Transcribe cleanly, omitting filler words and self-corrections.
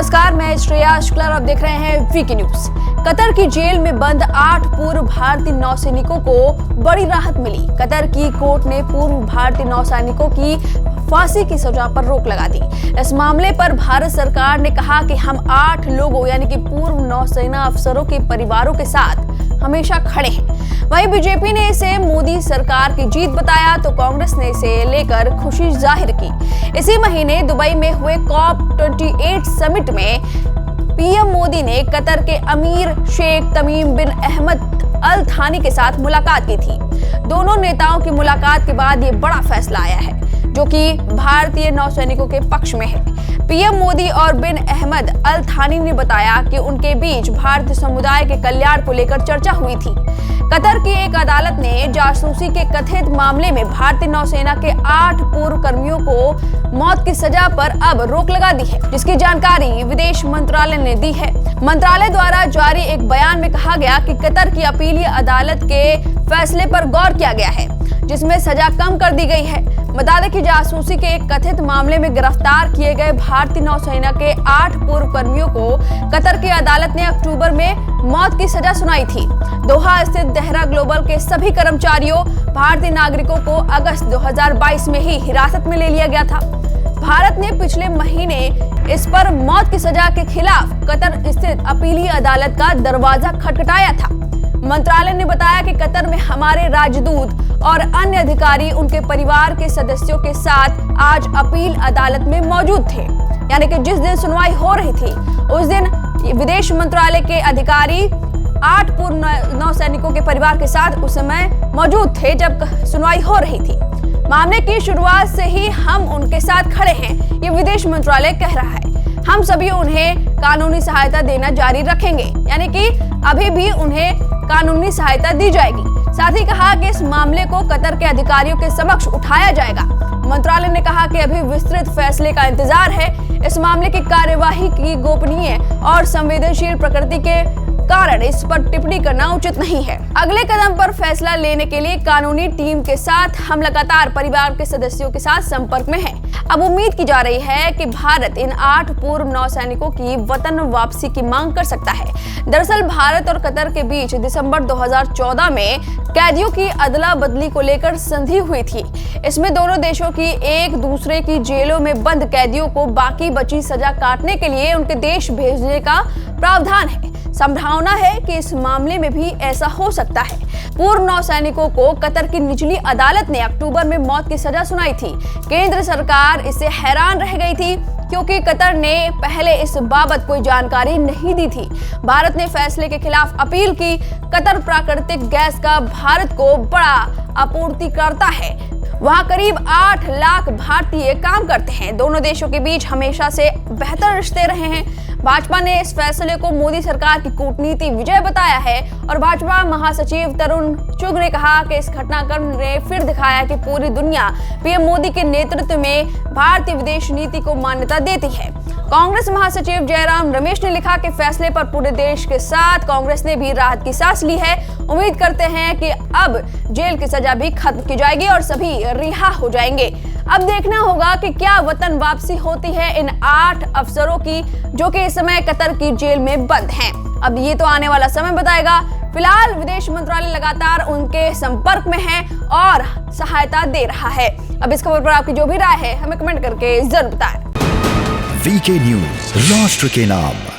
नमस्कार, मैं श्रेया शुक्ला और आप देख रहे हैं वीके न्यूज। कतर की जेल में बंद 8 पूर्व भारतीय नौसैनिकों को बड़ी राहत मिली। कतर की कोर्ट ने पूर्व भारतीय नौसैनिकों की फांसी की सजा पर रोक लगा दी। इस मामले पर भारत सरकार ने कहा कि हम 8 लोगों यानी कि पूर्व नौसेना अफसरों के परिवारों के साथ हमेशा खड़े हैं। वहीं बीजेपी ने इसे मोदी सरकार की जीत बताया तो कांग्रेस ने इसे लेकर खुशी जाहिर की। इसी महीने दुबई में हुए COP28 समिट में पीएम मोदी ने कतर के अमीर शेख तमीम बिन अहमद अल थानी के साथ मुलाकात की थी। दोनों नेताओं की मुलाकात के बाद ये बड़ा फैसला आया है जो कि भारतीय नौसैनिकों के पक्ष में है। पीएम मोदी और बिन अहमद अल थानी ने बताया कि उनके बीच भारतीय समुदाय के कल्याण को लेकर चर्चा हुई थी। कतर की एक अदालत ने जासूसी के कथित मामले में भारतीय नौसेना के 8 पूर्व कर्मियों को मौत की सजा पर अब रोक लगा दी है, जिसकी जानकारी विदेश मंत्रालय ने दी है। मंत्रालय द्वारा जारी एक बयान में कहा गया कि कतर की अपीलीय अदालत के फैसले पर गौर किया गया है, जिसमें सजा कम कर दी गई है। बता दें कि जासूसी के एक कथित मामले में गिरफ्तार किए गए भारतीय नौसेना के 8 पूर्व कर्मियों को कतर की अदालत ने अक्टूबर में मौत की सजा सुनाई थी। दोहा स्थित देहरा ग्लोबल के सभी कर्मचारियों भारतीय नागरिकों को अगस्त 2022 में ही हिरासत में ले लिया गया था। भारत ने पिछले महीने इस पर मौत की सजा के खिलाफ कतर स्थित अपीलीय अदालत का दरवाजा खटखटाया था। मंत्रालय ने बताया कि कतर में हमारे राजदूत और अन्य अधिकारी उनके परिवार के सदस्यों के साथ आज अपील अदालत में मौजूद थे। यानी कि जिस दिन सुनवाई हो रही थी उस दिन विदेश मंत्रालय के अधिकारी 8 पूर्व नौसैनिकों के परिवार के साथ उस समय मौजूद थे जब सुनवाई हो रही थी। मामले की शुरुआत से ही हम उनके साथ खड़े हैं, ये विदेश मंत्रालय कह रहा है। हम सभी उन्हें कानूनी सहायता देना जारी रखेंगे, यानी कि अभी भी उन्हें कानूनी सहायता दी जाएगी। साथ ही कहा कि इस मामले को कतर के अधिकारियों के समक्ष उठाया जाएगा। मंत्रालय ने कहा कि अभी विस्तृत फैसले का इंतजार है। इस मामले की कार्यवाही की गोपनीय और संवेदनशील प्रकृति के कारण इस पर टिप्पणी करना उचित नहीं है। अगले कदम पर फैसला लेने के लिए कानूनी टीम के साथ हम लगातार परिवार के सदस्यों के साथ संपर्क में हैं। अब उम्मीद की जा रही है कि भारत इन 8 पूर्व नौसैनिकों की वतन वापसी की मांग कर सकता है। दरअसल भारत और कतर के बीच दिसंबर 2014 में कैदियों की अदला बदली को लेकर संधि हुई थी। इसमें दोनों देशों की एक दूसरे की जेलों में बंद कैदियों को बाकी बची सजा काटने के लिए उनके देश भेजने का प्रावधान है। संभावना है कि इस मामले में भी ऐसा हो सकता है। पूर्व नौसैनिकों को कतर की निचली अदालत ने अक्टूबर में मौत की सजा सुनाई थी। केंद्र सरकार इससे हैरान रह गई थी क्योंकि कतर ने पहले इस बाबत कोई जानकारी नहीं दी थी। भारत ने फैसले के खिलाफ अपील की। कतर प्राकृतिक गैस का भारत को बड़ा आपूर्तिकर्ता है। वहां करीब 8 लाख भारतीय काम करते हैं। दोनों देशों के बीच हमेशा से बेहतर रिश्ते रहे हैं। भाजपा ने इस फैसले को मोदी सरकार की कूटनीति विजय बताया है और भाजपा महासचिव तरुण चुग ने कहा कि इस घटनाक्रम ने फिर दिखाया कि पूरी दुनिया पीएम मोदी के नेतृत्व में भारतीय विदेश नीति को मान्यता देती है। कांग्रेस महासचिव जयराम रमेश ने लिखा कि फैसले पर पूरे देश के साथ कांग्रेस ने भी राहत की सांस ली है। उम्मीद करते हैं कि अब जेल की सजा भी खत्म की जाएगी और सभी रिहा हो जाएंगे। अब देखना होगा कि क्या वतन वापसी होती है इन 8 अफसरों की जो कि इस समय कतर की जेल में बंद हैं। अब ये तो आने वाला समय बताएगा। फिलहाल विदेश मंत्रालय लगातार उनके संपर्क में है और सहायता दे रहा है। अब इस खबर पर आपकी जो भी राय है हमें कमेंट करके जरूर बताएं। वीके न्यूज, राष्ट्र के नाम।